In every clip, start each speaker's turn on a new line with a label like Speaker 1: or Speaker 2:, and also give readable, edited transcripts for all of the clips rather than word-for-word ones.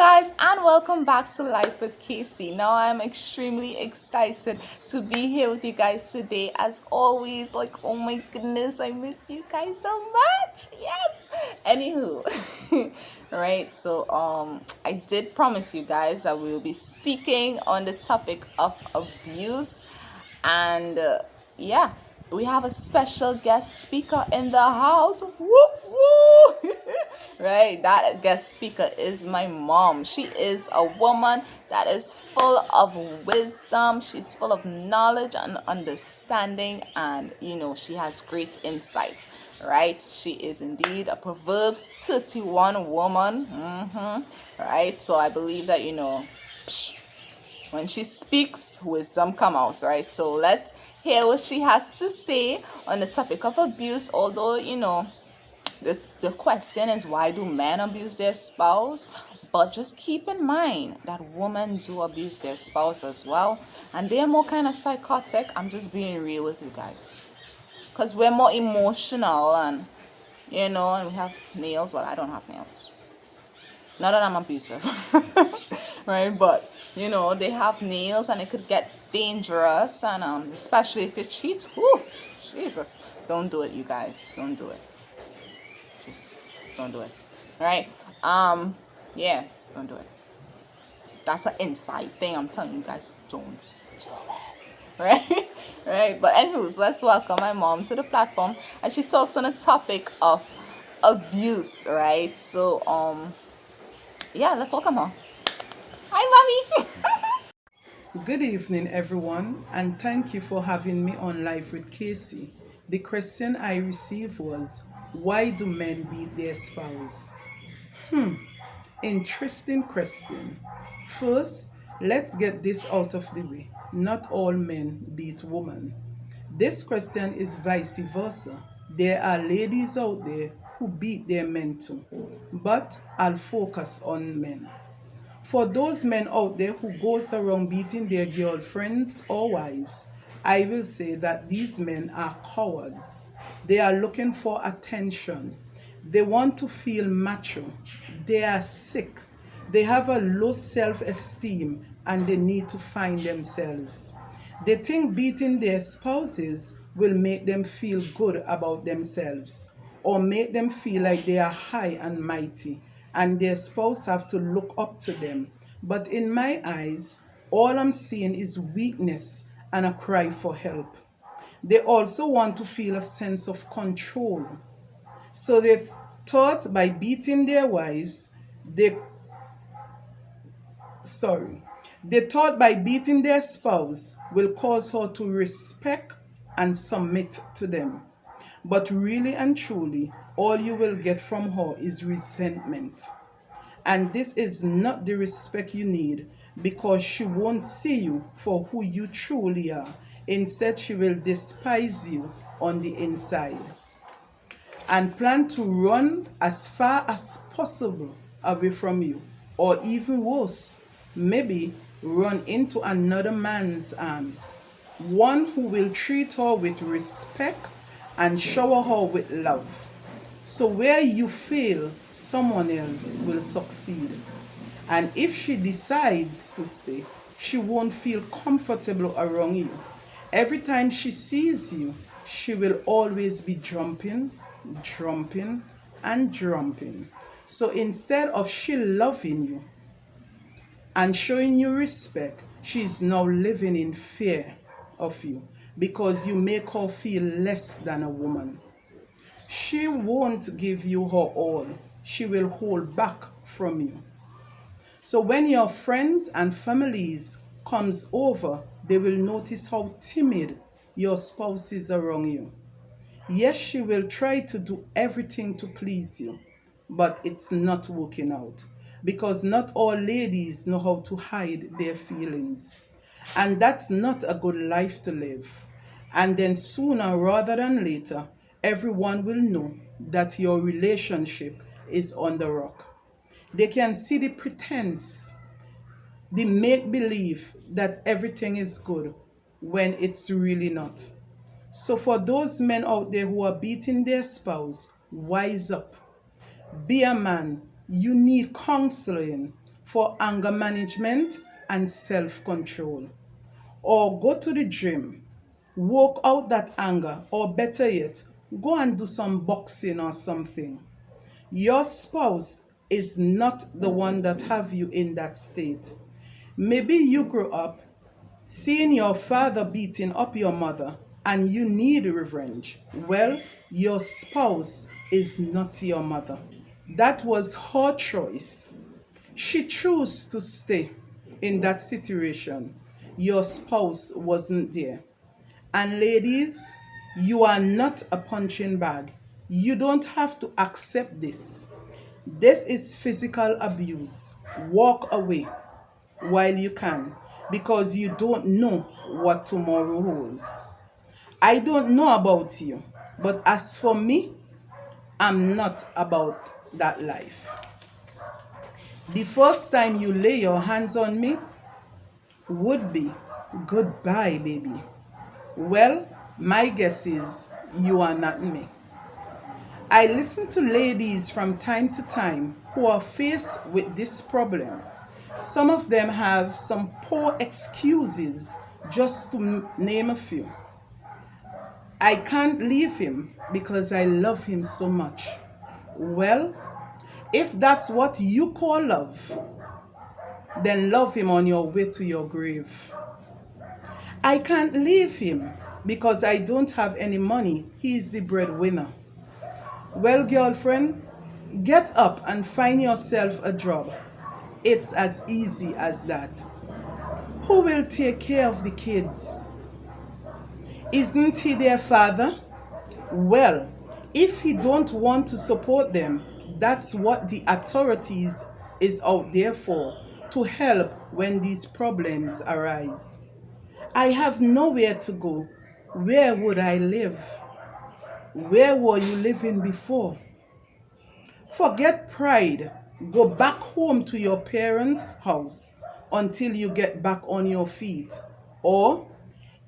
Speaker 1: guys, and welcome back to Life with Casey. Now, I'm extremely excited to be here with you guys today. As always, oh my goodness, I miss you guys so much. Yes. Anywho, right. So, I did promise you guys that we will be speaking on the topic of abuse, and yeah, we have a special guest speaker in the house. Woo woo! Right, that guest speaker is my mom. She is a woman that is full of wisdom. She's full of knowledge and understanding, and she has great insight. Right, she is indeed a Proverbs 31 woman. Right, so I believe that when she speaks, wisdom come out. Right, so let's hear what she has to say on the topic of abuse. Although the question is, why do men abuse their spouse? But just keep in mind that women do abuse their spouse as well, and they're more kind of psychotic. I'm just being real with you guys, because we're more emotional, and and we have nails. Well, I don't have nails, not that I'm abusive. Right, but they have nails, and it could get dangerous, and especially if it cheats. Whew, Jesus, don't do it, you guys, don't do it. Just don't do it. Right? Yeah, don't do it. That's an inside thing. I'm telling you guys, don't do it. Right? Right. But anyways, let's welcome my mom to the platform, and she talks on a topic of abuse, right? So yeah, let's welcome her. Hi, mommy.
Speaker 2: Good evening, everyone, and thank you for having me on Life with Casey. The question I received was, why do men beat their spouse? Interesting question. First, let's get this out of the way. Not all men beat women. This question is vice versa. There are ladies out there who beat their men too, but I'll focus on men. For those men out there who goes around beating their girlfriends or wives, I will say that these men are cowards. They are looking for attention. They want to feel macho. They are sick. They have a low self-esteem, and they need to find themselves. They think beating their spouses will make them feel good about themselves, or make them feel like they are high and mighty, and their spouse have to look up to them. But in my eyes, all I'm seeing is weakness and a cry for help. They also want to feel a sense of control. So they thought by beating their wives, they sorry, they thought by beating their spouse will cause her to respect and submit to them. But really and truly, all you will get from her is resentment. And this is not the respect you need, because she won't see you for who you truly are. Instead, she will despise you on the inside and plan to run as far as possible away from you, or even worse, maybe run into another man's arms, one who will treat her with respect and shower her with love. So where you fail, someone else will succeed. And if she decides to stay, she won't feel comfortable around you. Every time she sees you, she will always be jumping, and jumping. So instead of she loving you and showing you respect, she's now living in fear of you, because you make her feel less than a woman. She won't give you her all. She will hold back from you. So when your friends and families comes over, they will notice how timid your spouse is around you. Yes, she will try to do everything to please you, but it's not working out, because not all ladies know how to hide their feelings. And that's not a good life to live. And then sooner rather than later, everyone will know that your relationship is on the rock. They can see the pretense, the make believe that everything is good when it's really not. So, for those men out there who are beating their spouse, wise up. Be a man. You need counseling for anger management and self control. Or go to the gym, work out that anger, or better yet, go and do some boxing or something. Your spouse is not the one that have you in that state. Maybe you grew up seeing your father beating up your mother and you need revenge. Well, your spouse is not your mother. That was her choice. She chose to stay in that situation. Your spouse wasn't there. And ladies, you are not a punching bag. You don't have to accept this. This is physical abuse. Walk away while you can because you don't know what tomorrow holds. I don't know about you, but as for me, I'm not about that life. The first time you lay your hands on me would be goodbye, baby. Well, my guess is you are not me. I listen to ladies from time to time who are faced with this problem. Some of them have some poor excuses, just to name a few. I can't leave him because I love him so much. Well, if that's what you call love, then love him on your way to your grave. I can't leave him because I don't have any money. He is the breadwinner. Well, girlfriend, get up and find yourself a job. It's as easy as that. Who will take care of the kids? Isn't he their father? Well, if he don't want to support them, that's what the authorities is out there for, to help when these problems arise. I have nowhere to go. Where would I live? Where were you living before? Forget pride. Go back home to your parents' house until you get back on your feet. Or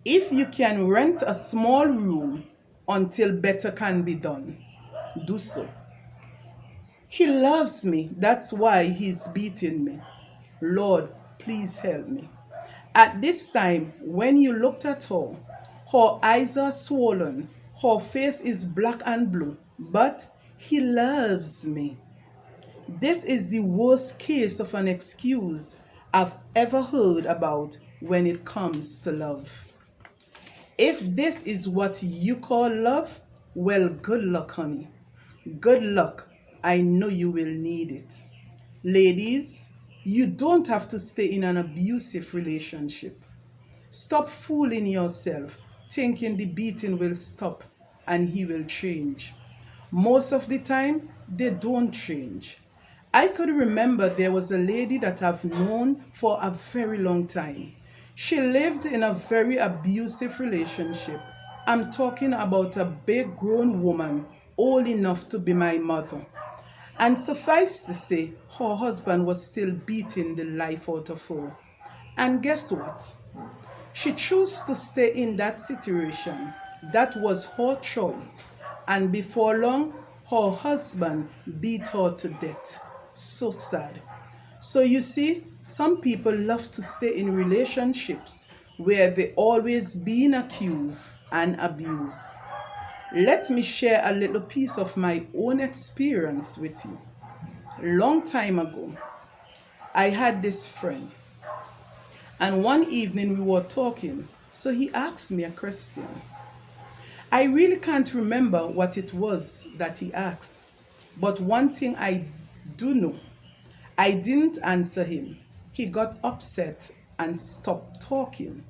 Speaker 2: if you can rent a small room until better can be done, do so. He loves me. That's why he's beating me. Lord, please help me. At this time, when you looked at her, her eyes are swollen, her face is black and blue, but he loves me. This is the worst case of an excuse I've ever heard about when it comes to love. If this is what you call love, well, good luck, honey. Good luck. I know you will need it. Ladies, you don't have to stay in an abusive relationship. Stop fooling yourself, thinking the beating will stop and he will change. Most of the time, they don't change. I could remember there was a lady that I've known for a very long time. She lived in a very abusive relationship. I'm talking about a big grown woman, old enough to be my mother. And suffice to say, her husband was still beating the life out of her. And guess what? She chose to stay in that situation. That was her choice. And before long, her husband beat her to death. So sad. So you see, some people love to stay in relationships where they always being accused and abused. Let me share a little piece of my own experience with you. Long time ago, I had this friend, and one evening we were talking, so he asked me a question. I really can't remember what it was that he asked, but one thing I do know, I didn't answer him. He got upset and stopped talking.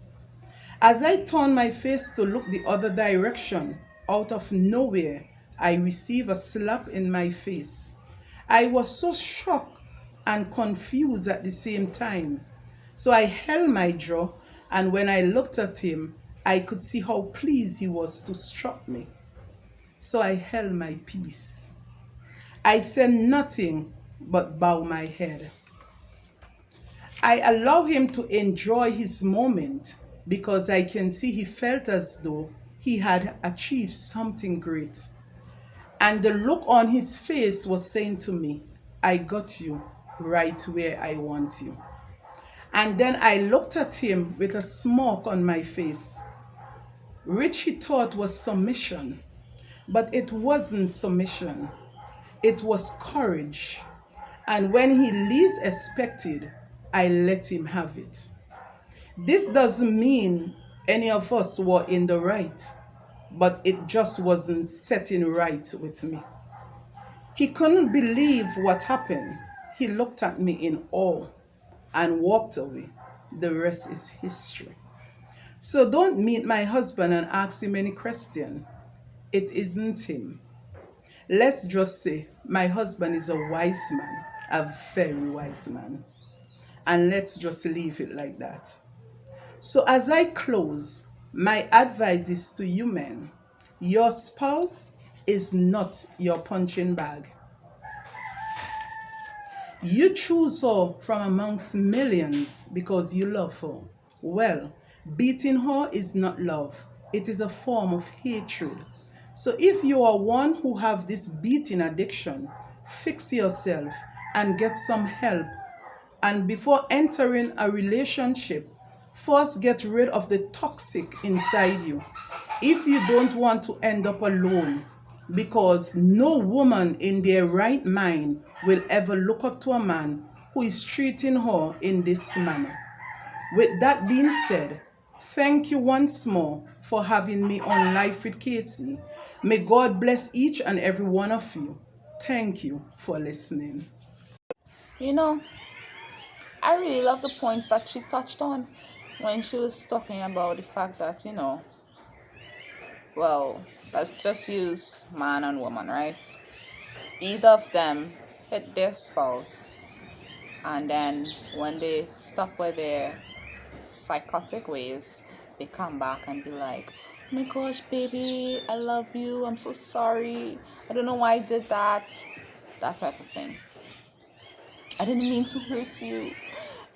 Speaker 2: As I turned my face to look the other direction, out of nowhere, I received a slap in my face. I was so shocked and confused at the same time. So I held my jaw, and when I looked at him, I could see how pleased he was to strike me. So I held my peace. I said nothing but bow my head. I allow him to enjoy his moment because I can see he felt as though he had achieved something great. And the look on his face was saying to me, I got you. right where I want you. And then I looked at him with a smirk on my face, which he thought was submission. But it wasn't submission, it was courage. And when he least expected, I let him have it. This doesn't mean any of us were in the right, but it just wasn't setting right with me. He couldn't believe what happened. He looked at me in awe and walked away. The rest is history. So don't meet my husband and ask him any question. It isn't him. Let's just say my husband is a wise man, a very wise man. And let's just leave it like that. So as I close, my advice is to you men. Your spouse is not your punching bag. You choose her from amongst millions because you love her. Well, beating her is not love. It is a form of hatred. So if you are one who have this beating addiction, fix yourself and get some help. And before entering a relationship, first get rid of the toxic inside you. If you don't want to end up alone, because no woman in their right mind will ever look up to a man who is treating her in this manner. With that being said, thank you once more for having me on Life with Casey. May God bless each and every one of you. Thank you for listening.
Speaker 1: You know, I really love the points that she touched on when she was talking about the fact that, well, let's just use man and woman, right? Either of them hit their spouse, and then when they stop with their psychotic ways, they come back and be like, oh my gosh, baby, I love you, I'm so sorry, I don't know why I did that type of thing. I didn't mean to hurt you,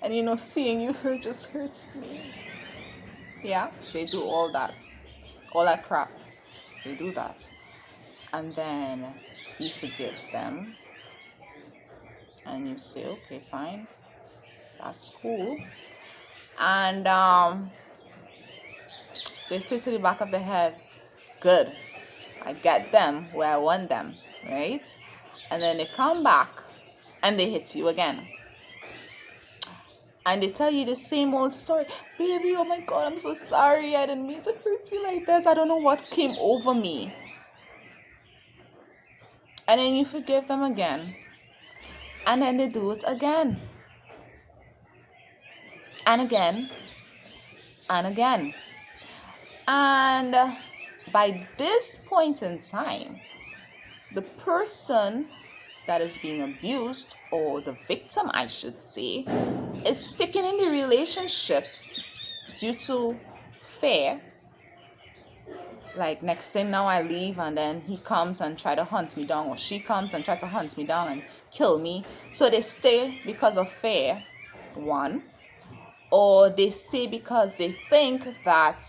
Speaker 1: and seeing you hurt just hurts me. Yeah, they do all that crap. They do that, and then you forgive them and you say, okay, fine, that's cool. And they say to the back of the head, good, I get them where I want them, right? And then they come back and they hit you again. And they tell you the same old story. Baby, oh my God, I'm so sorry. I didn't mean to hurt you like this. I don't know what came over me. And then you forgive them again. And then they do it again. And again. And again. And by this point in time, the person that is being abused, or the victim, I should say, is sticking in the relationship due to fear. Like, next thing now I leave, and then he comes and try to hunt me down, or she comes and try to hunt me down and kill me. So they stay because of fear, one, or they stay because they think that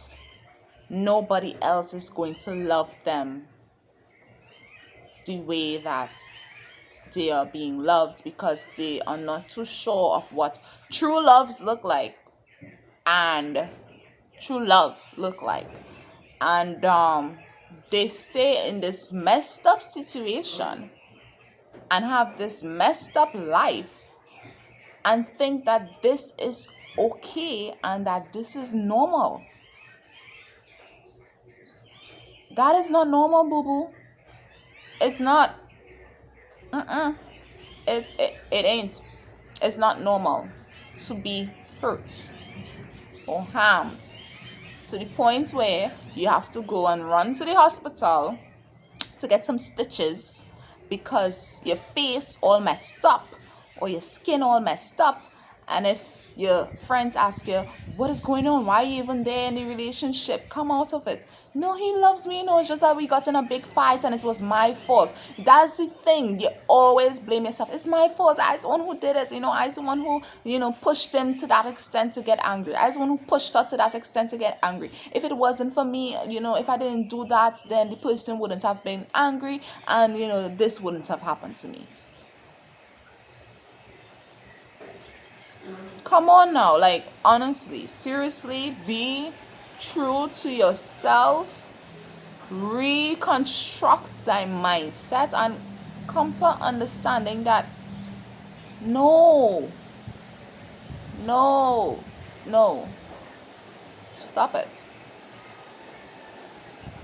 Speaker 1: nobody else is going to love them the way that they are being loved, because they are not too sure of what true loves look like and true love look like. And they stay in this messed up situation and have this messed up life and think that this is okay and that this is normal. That is not normal, boo-boo. It's not. It ain't. It's not normal to be hurt or harmed to the point where you have to go and run to the hospital to get some stitches because your face all messed up or your skin all messed up. And if your friends ask you, what is going on? Why are you even there in the relationship? Come out of it. No, he loves me. No, it's just that we got in a big fight and it was my fault. That's the thing. You always blame yourself. It's my fault. I was the one who did it. I was the one who, pushed him to that extent to get angry. I was the one who pushed her to that extent to get angry. If it wasn't for me, if I didn't do that, then the person wouldn't have been angry and, this wouldn't have happened to me. Come on now, like honestly, seriously, be true to yourself, reconstruct thy mindset, and come to an understanding that no, no, no, stop it.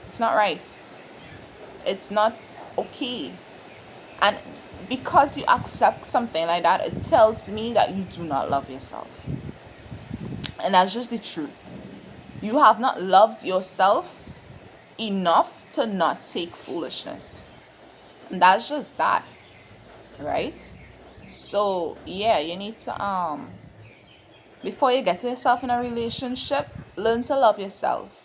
Speaker 1: It's not right. It's not okay. And because you accept something like that, it tells me that you do not love yourself. And that's just the truth. You have not loved yourself enough to not take foolishness. And that's just that. Right? So yeah, you need to before you get yourself in a relationship, learn to love yourself.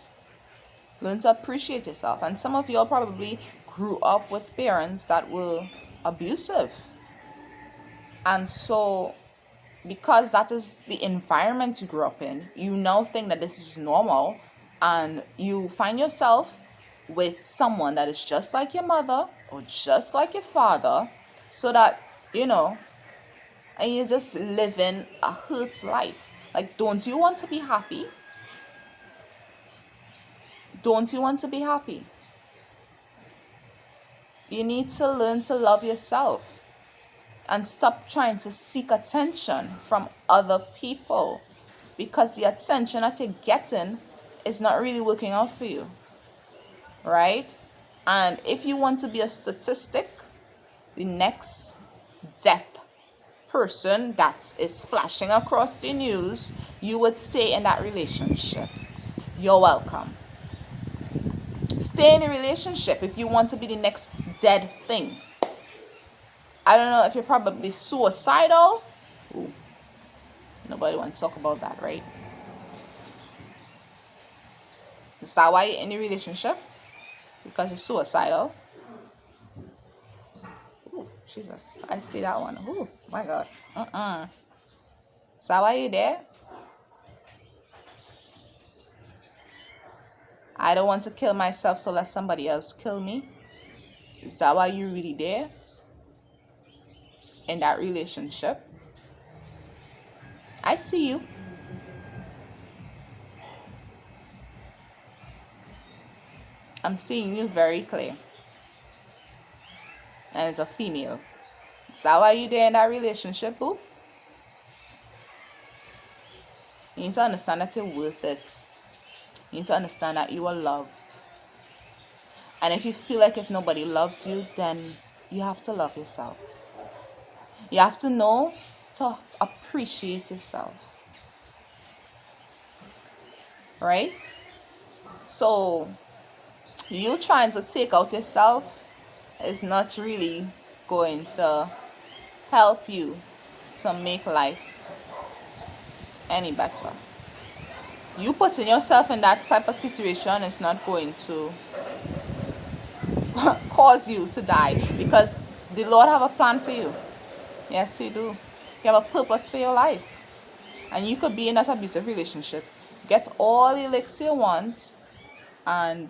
Speaker 1: Learn to appreciate yourself. And some of y'all probably grew up with parents that were abusive. And so because that is the environment you grew up in, you now think that this is normal, and you find yourself with someone that is just like your mother or just like your father, so that and you're just living a hurt life. Like, don't you want to be happy? Don't you want to be happy? You need to learn to love yourself and stop trying to seek attention from other people, because the attention that you're getting is not really working out for you, right? And if you want to be a statistic, the next death person that is flashing across the news, you would stay in that relationship. You're welcome. Stay in a relationship if you want to be the next dead thing. I don't know if you're probably suicidal. Ooh, nobody wants to talk about that, right? Is that why you're in a relationship? Because you're suicidal? Ooh, Jesus, I see that one. Oh my God. Is that why you're there? I don't want to kill myself, so let somebody else kill me. Is that why you're really there in that relationship? I see you. I'm seeing you very clear. And it's a female. Is that why you're there in that relationship, boo? You need to understand that you're worth it. You need to understand that you are loved. And if you feel like if nobody loves you, then you have to love yourself. You have to know to appreciate yourself. Right? So, you trying to take out yourself is not really going to help you to make life any better. You putting yourself in that type of situation is not going to cause you to die, because the Lord have a plan for you. Yes, you do. You have a purpose for your life. And you could be in that abusive relationship, get all the licks you want, and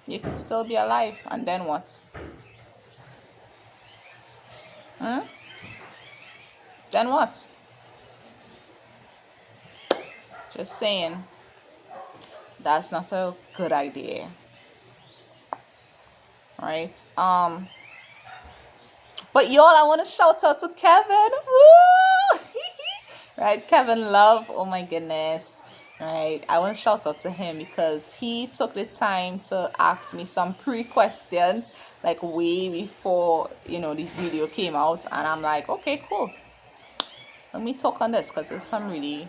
Speaker 1: you could still be alive. And then what? Then what? Just saying, that's not a good idea. Right? But y'all, I want to shout out to Kevin. Woo! Right, Kevin Love. Oh my goodness. Right, I want to shout out to him because he took the time to ask me some pre-questions, like way before the video came out, and I'm like, okay, cool. Let me talk on this because there's some really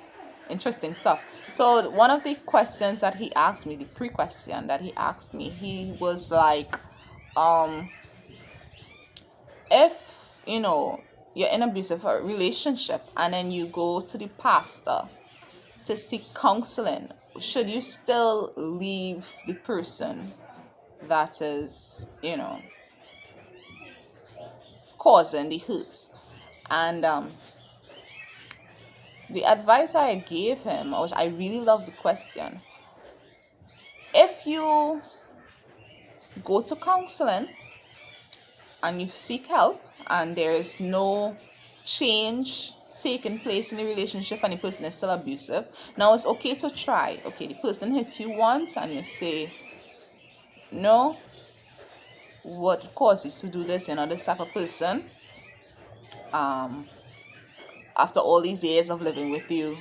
Speaker 1: interesting stuff. So one of the questions that he asked me, the pre-question that he asked me, he was like, if you're in an abusive relationship and then you go to the pastor to seek counseling, should you still leave the person that is causing the hurts? And the advice I gave him, which I really love the question, if you go to counseling and you seek help and there is no change taking place in the relationship and the person is still abusive. Now it's okay to try. Okay, the person hits you once and you say, no, what caused you to do this? You're not this type of person. After all these years of living with you,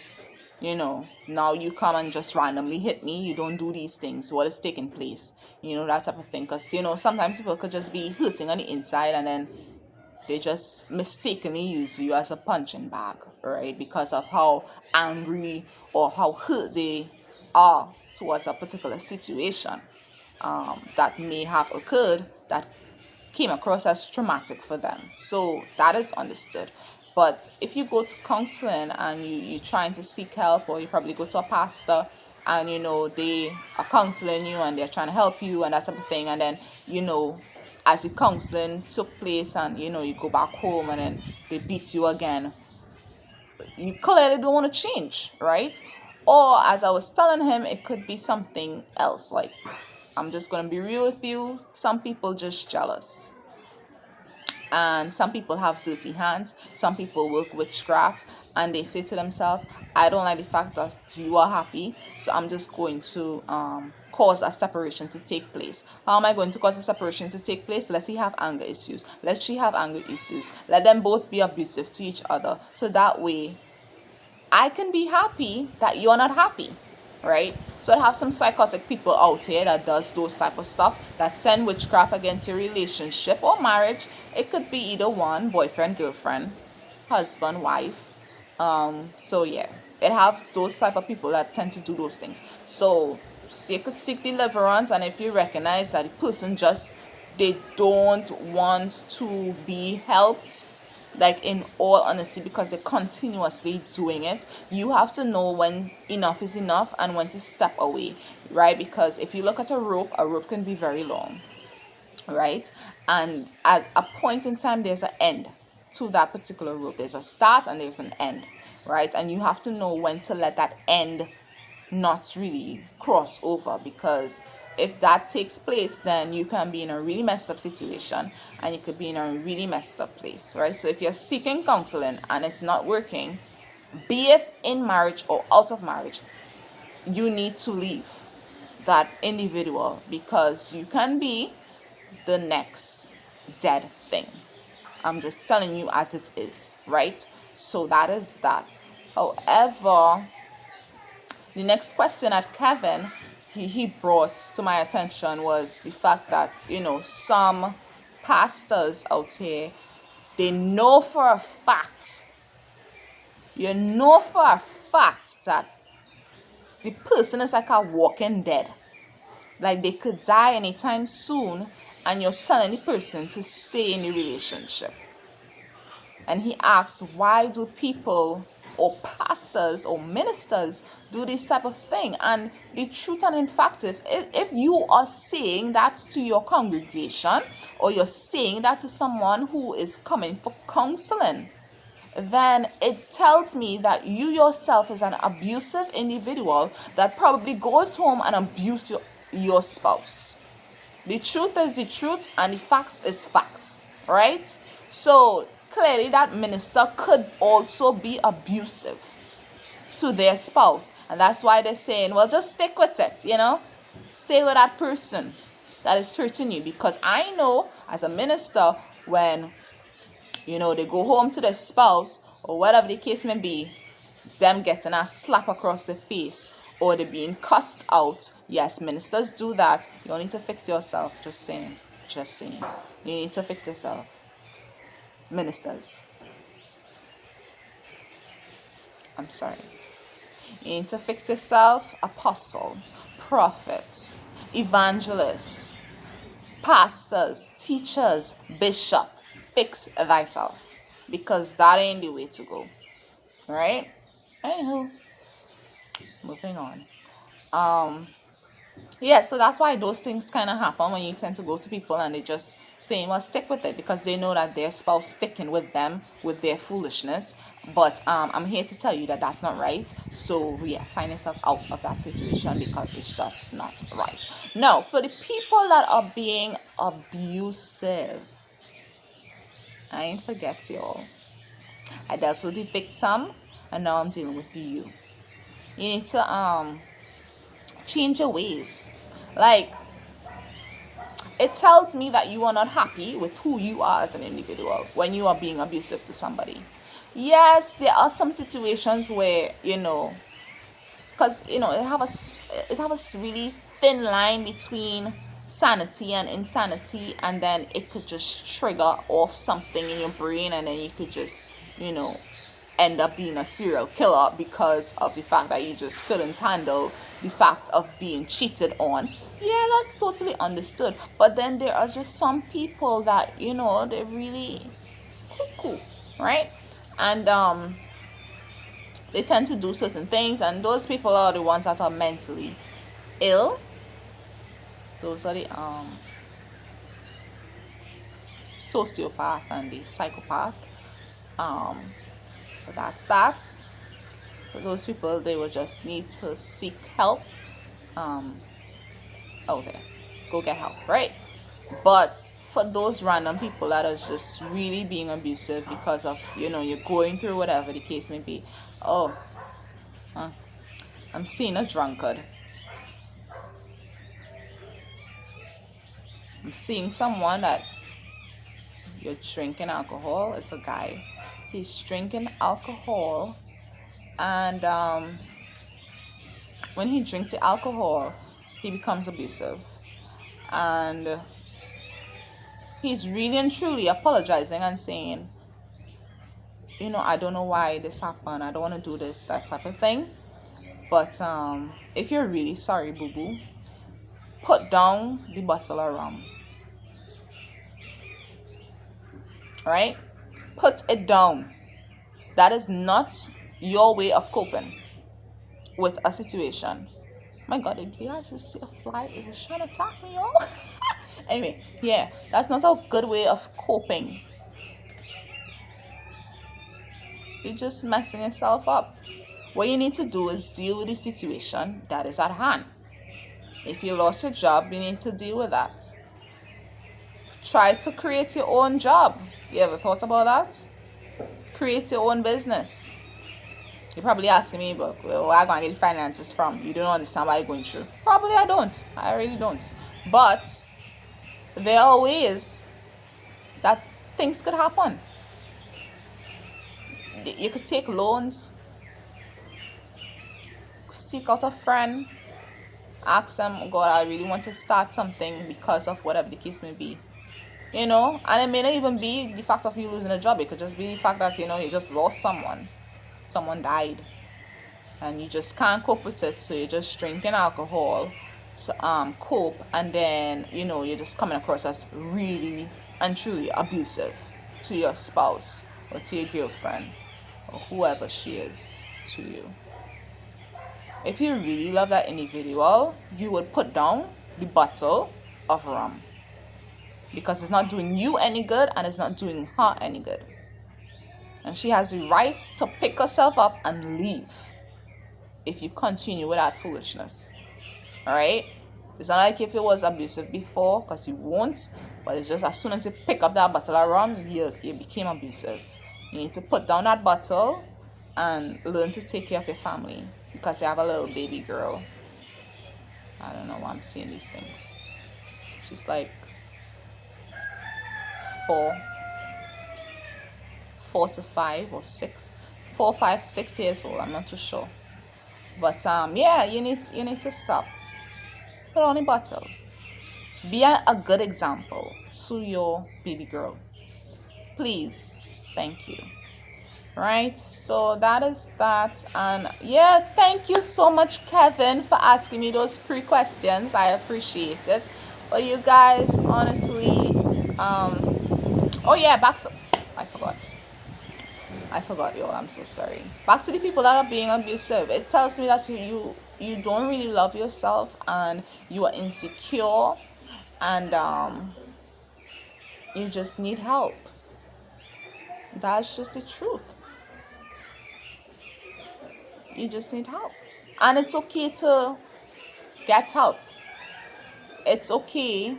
Speaker 1: now you come and just randomly hit me. You don't do these things. What is taking place? That type of thing. Because, sometimes people could just be hurting on the inside and then they just mistakenly use you as a punching bag, right? Because of how angry or how hurt they are towards a particular situation that may have occurred that came across as traumatic for them. So that is understood. But if you go to counseling and you're trying to seek help, or you probably go to a pastor and they are counseling you and they're trying to help you and that type of thing, and then as the counseling took place and you go back home and then they beat you again, you clearly don't want to change, right? Or as I was telling him, it could be something else. Like, I'm just going to be real with you, some people just jealous, and some people have dirty hands. Some people work witchcraft and they say to themselves, I don't like the fact that you are happy, so I'm just going to cause a separation to take place. How am I going to cause a separation to take place? Let he have anger issues, let she have anger issues, let them both be abusive to each other, so that way I can be happy that you're not happy, right? So I have some psychotic people out here that does those type of stuff, that send witchcraft against your relationship or marriage. It could be either one, boyfriend, girlfriend, husband, wife. So yeah, it have those type of people that tend to do those things. So seek deliverance, and if you recognize that the person they don't want to be helped, like in all honesty, because they're continuously doing it, you have to know when enough is enough and when to step away, right? Because if you look at a rope can be very long, right? And at a point in time, there's an end to that particular rope. There's a start and there's an end, right? And you have to know when to let that end not really cross over, because if that takes place, then you can be in a really messed up situation and you could be in a really messed up place, right? So if you're seeking counseling and it's not working, be it in marriage or out of marriage, you need to leave that individual, because you can be the next dead thing. I'm just telling you as it is, right? So that is that. However, the next question that Kevin he brought to my attention was the fact that some pastors out here, they know for a fact that the person is like a walking dead, like they could die anytime soon, and you're telling the person to stay in the relationship. And he asks, why do people or pastors or ministers do this type of thing? And the truth and in fact, if you are saying that to your congregation, or you're saying that to someone who is coming for counseling, then it tells me that you yourself is an abusive individual that probably goes home and abuses your spouse. The truth is the truth and the facts is facts, right? So clearly that minister could also be abusive to their spouse, and that's why they're saying, well, just stick with it, stay with that person that is hurting you. Because I know as a minister, when they go home to their spouse or whatever the case may be, them getting a slap across the face or they being cussed out. Yes, ministers do that. You don't need to fix yourself. Just saying. You need to fix yourself. Ministers, I'm sorry. You need to fix yourself. Apostle, prophets, evangelists, pastors, teachers, bishop, fix thyself, because that ain't the way to go. Right? Anywho, moving on. Yeah, so that's why those things kind of happen when you tend to go to people and they just saying, well, stick with it, because they know that their spouse sticking with them with their foolishness. But I'm here to tell you that that's not right. So yeah, find yourself out of that situation, because it's just not right. Now, for the people that are being abusive, I ain't forget y'all. I dealt with the victim, and now I'm dealing with you. You need to change your ways. Like, it tells me that you are not happy with who you are as an individual when you are being abusive to somebody. Yes, there are some situations where, because it have a really thin line between sanity and insanity, and then it could just trigger off something in your brain, and then you could just end up being a serial killer because of the fact that you just couldn't handle the fact of being cheated on. Yeah, that's totally understood. But then there are just some people that they're really cuckoo, right? And they tend to do certain things, and those people are the ones that are mentally ill. Those are the sociopath and the psychopath. So that's that. For those people, they will just need to seek help. Okay, go get help, right? But for those random people that are just really being abusive because of you're going through whatever the case may be. Oh, I'm seeing a drunkard. I'm seeing someone that you're drinking alcohol. It's a guy. He's drinking alcohol, and when he drinks the alcohol, he becomes abusive, and he's really and truly apologizing and saying, I don't know why this happened. I don't want to do this, that type of thing. But if you're really sorry, boo-boo, put down the bottle of rum. Right? Put it down. That is not your way of coping with a situation. My God, did you guys just see a fly? It was trying to attack me, y'all. Anyway, yeah, that's not a good way of coping. You're just messing yourself up. What you need to do is deal with the situation that is at hand. If you lost your job, you need to deal with that. Try to create your own job. You ever thought about that? Create your own business. You're probably asking me, but where am I going to get the finances from? You don't understand what I'm going through. Probably I don't. I really don't. But there are ways that things could happen. You could take loans, seek out a friend, ask them, God, I really want to start something because of whatever the case may be. And it may not even be the fact of you losing a job. It could just be the fact that, you just lost someone. Someone died. And you just can't cope with it. So you're just drinking alcohol to cope. And then, you're just coming across as really and truly abusive to your spouse or to your girlfriend or whoever she is to you. If you really love that individual, you would put down the bottle of rum. Because it's not doing you any good and it's not doing her any good. And she has the right to pick herself up and leave if you continue with that foolishness. Alright? It's not like if it was abusive before, because you won't, but it's just as soon as you pick up that bottle of rum, you became abusive. You need to put down that bottle and learn to take care of your family, because you have a little baby girl. I don't know why I'm seeing these things. She's like 4 to 5 or 6, 4, 5, 6 years old. I'm not too sure. But yeah, you need to stop. Put on a bottle. Be a good example to your baby girl. Please. Thank you. Right? So that is that. And yeah, thank you so much, Kevin, for asking me those 3 questions. I appreciate it. But you guys, honestly, oh yeah, I forgot, y'all. I'm so sorry. Back to the people that are being abusive. It tells me that you don't really love yourself, and you are insecure, and you just need help. That's just the truth. You just need help. And it's okay to get help. It's okay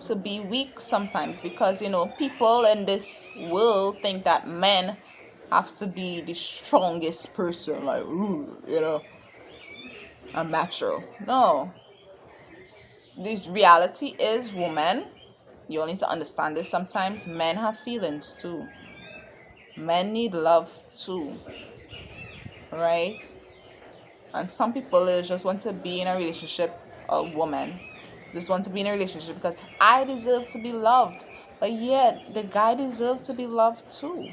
Speaker 1: to be weak sometimes, because people in this world think that men have to be the strongest person, like, ooh, a macho. No. This reality is, women, you all need to understand this. Sometimes men have feelings too. Men need love too. Right? And some people just want to be in a relationship, a woman just want to be in a relationship because I deserve to be loved. But yet the guy deserves to be loved too.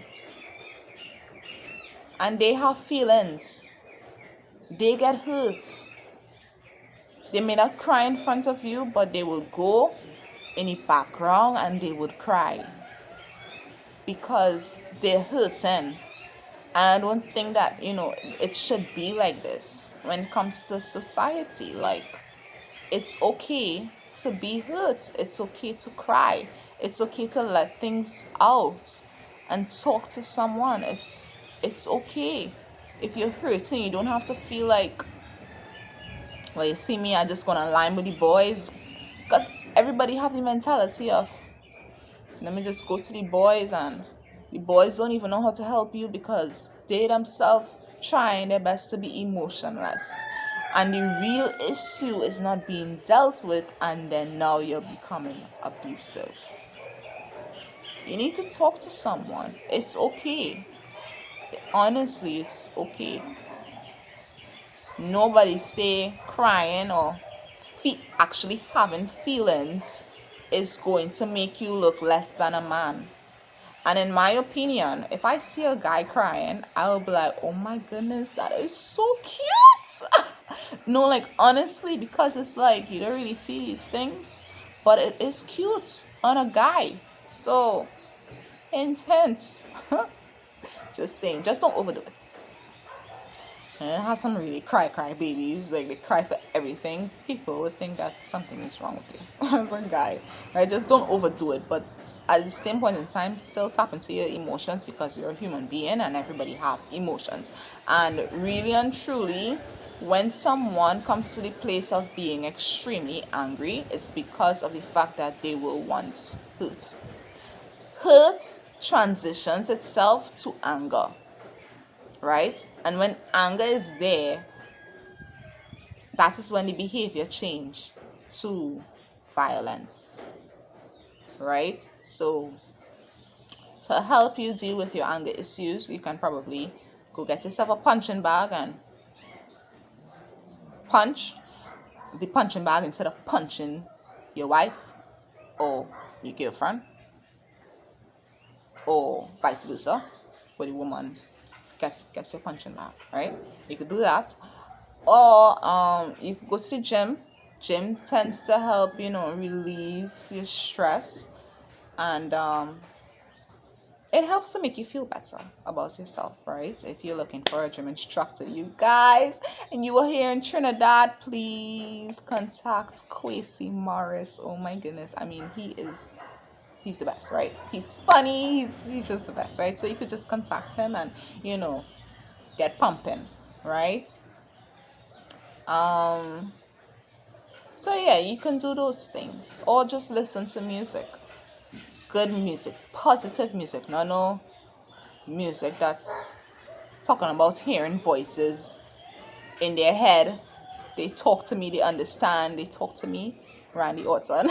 Speaker 1: And they have feelings. They get hurt. They may not cry in front of you, but they will go in the background and they would cry because they're hurting. And I don't think that, it should be like this when it comes to society. Like, it's okay to be hurt. It's okay to cry. It's okay to let things out and talk to someone. It's okay. If you're hurting, you don't have to feel like, well, you see me, I'm just gonna line with the boys. Because everybody have the mentality of, let me just go to the boys, and the boys don't even know how to help you because they themselves trying their best to be emotionless. And the real issue is not being dealt with, and then now you're becoming abusive. You need to talk to someone. It's okay. Honestly, it's okay. Nobody say crying or actually having feelings is going to make you look less than a man. And in my opinion, if I see a guy crying, I'll be like, oh my goodness, that is so cute. No, like, honestly, because it's like you don't really see these things, but it is cute on a guy. So intense. Just saying, just don't overdo it. And I have some really cry babies, like they cry for everything. People would think that something is wrong with you as a guy, right? Just don't overdo it, but at the same point in time, still tap into your emotions because you're a human being and everybody have emotions. And really and truly, when someone comes to the place of being extremely angry, it's because of the fact that they were once hurt. Hurt transitions itself to anger. Right? And when anger is there, that is when the behavior change to violence. Right? So to help you deal with your anger issues, you can probably go get yourself a punching bag and punch the punching bag instead of punching your wife or your girlfriend, or vice versa, where the woman gets your punching bag, right? You could do that. Or you could go to the gym. Gym tends to help, relieve your stress, and it helps to make you feel better about yourself, right? If you're looking for a gym instructor, you guys, and you are here in Trinidad, please contact Kwesi Morris. Oh my goodness, I mean, he's the best, right? He's funny, he's just the best, right? So you could just contact him and get pumping, right? So yeah, you can do those things, or just listen to music, good music, positive music. No music that's talking about hearing voices in their head. They talk to me, they understand, they talk to me, Randy Orton.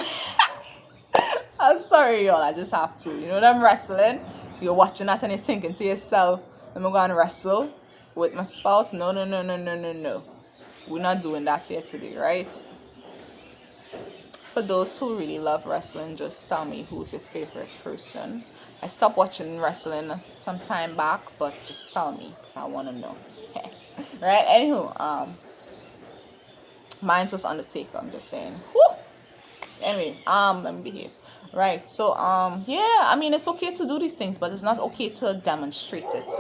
Speaker 1: I'm sorry, y'all, I just have to. Them wrestling, you're watching that and you're thinking to yourself, I'm going to wrestle with my spouse. No. We're not doing that here today, right? For those who really love wrestling, just tell me who's your favorite person. I stopped watching wrestling some time back, but just tell me because I want to know. Right? Anywho, mine was Undertaker. I'm just saying. Woo! Anyway, let me behave. Right. So, yeah. I mean, it's okay to do these things, but it's not okay to demonstrate it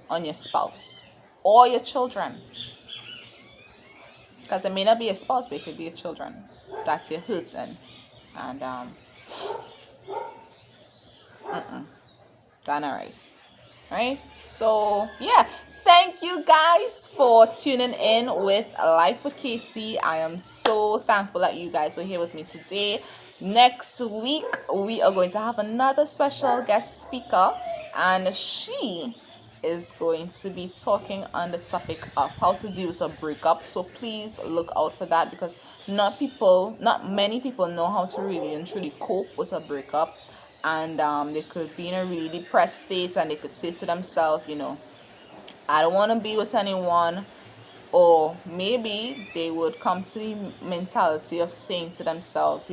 Speaker 1: on your spouse or your children. Because it may not be a spouse, but it could be your children that you're hurting. And, that's not right. Right? So, yeah. Thank you guys for tuning in with Life with KC. I am so thankful that you guys were here with me today. Next week, we are going to have another special guest speaker. And she is going to be talking on the topic of how to deal with a breakup. So please look out for that, because not many people know how to really and truly cope with a breakup. And they could be in a really depressed state, and they could say to themselves, I don't want to be with anyone. Or maybe they would come to the mentality of saying to themselves,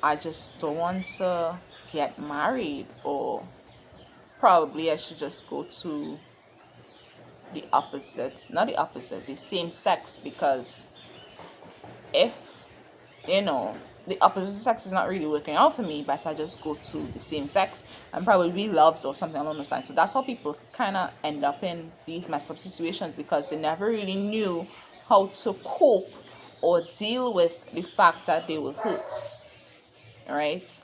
Speaker 1: I just don't want to get married, or probably I should just go to the opposite, not the opposite, the same sex, because if, the opposite sex is not really working out for me, but I just go to the same sex and probably be loved or something along those lines. So that's how people kind of end up in these messed up situations, because they never really knew how to cope or deal with the fact that they were hurt, right?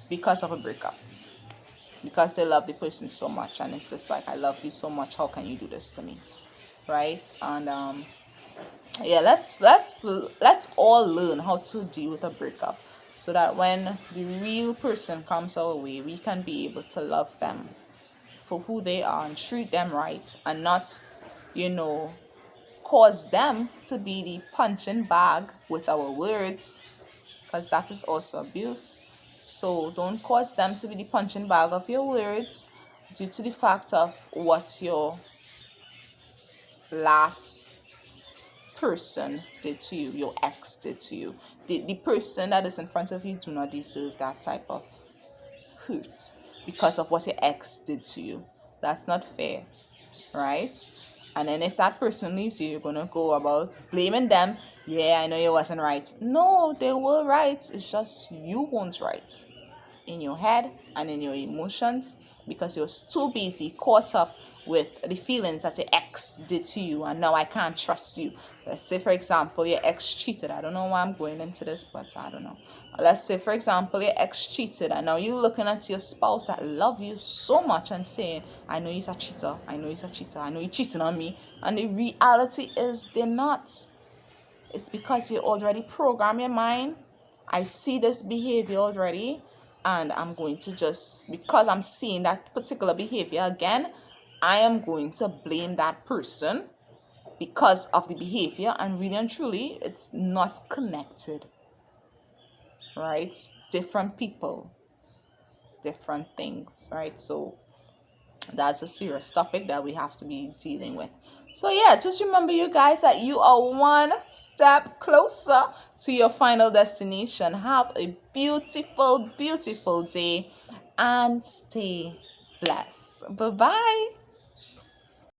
Speaker 1: Because of a breakup. Because they love the person so much, and it's just like, I love you so much, how can you do this to me, right? And yeah, let's all learn how to deal with a breakup, so that when the real person comes our way, we can be able to love them for who they are and treat them right, and not cause them to be the punching bag with our words, because that is also abuse. So don't cause them to be the punching bag of your words, due to the fact of what your last person did to you, your ex did to you. The person that is in front of you do not deserve that type of hurt because of what your ex did to you. That's not fair, right? And then if that person leaves you, you're gonna go about blaming them. Yeah, I know you wasn't right. No, they were right. It's just you weren't right in your head and in your emotions, because you're too busy caught up with the feelings that your ex did to you, and now I can't trust you. Let's say, for example, your ex cheated. I don't know why I'm going into this, but I don't know. Let's say, for example, your ex cheated, and now you're looking at your spouse that love you so much and saying, I know he's a cheater, I know he's a cheater, I know he's cheating on me. And the reality is they're not. It's because you already program your mind. I see this behavior already, and I'm going to just, because I'm seeing that particular behavior again, I am going to blame that person because of the behavior, and really and truly, it's not connected, right? Different people, different things, right? So that's a serious topic that we have to be dealing with. So yeah, just remember, you guys, that you are one step closer to your final destination. Have a beautiful, beautiful day, and stay blessed. Bye bye.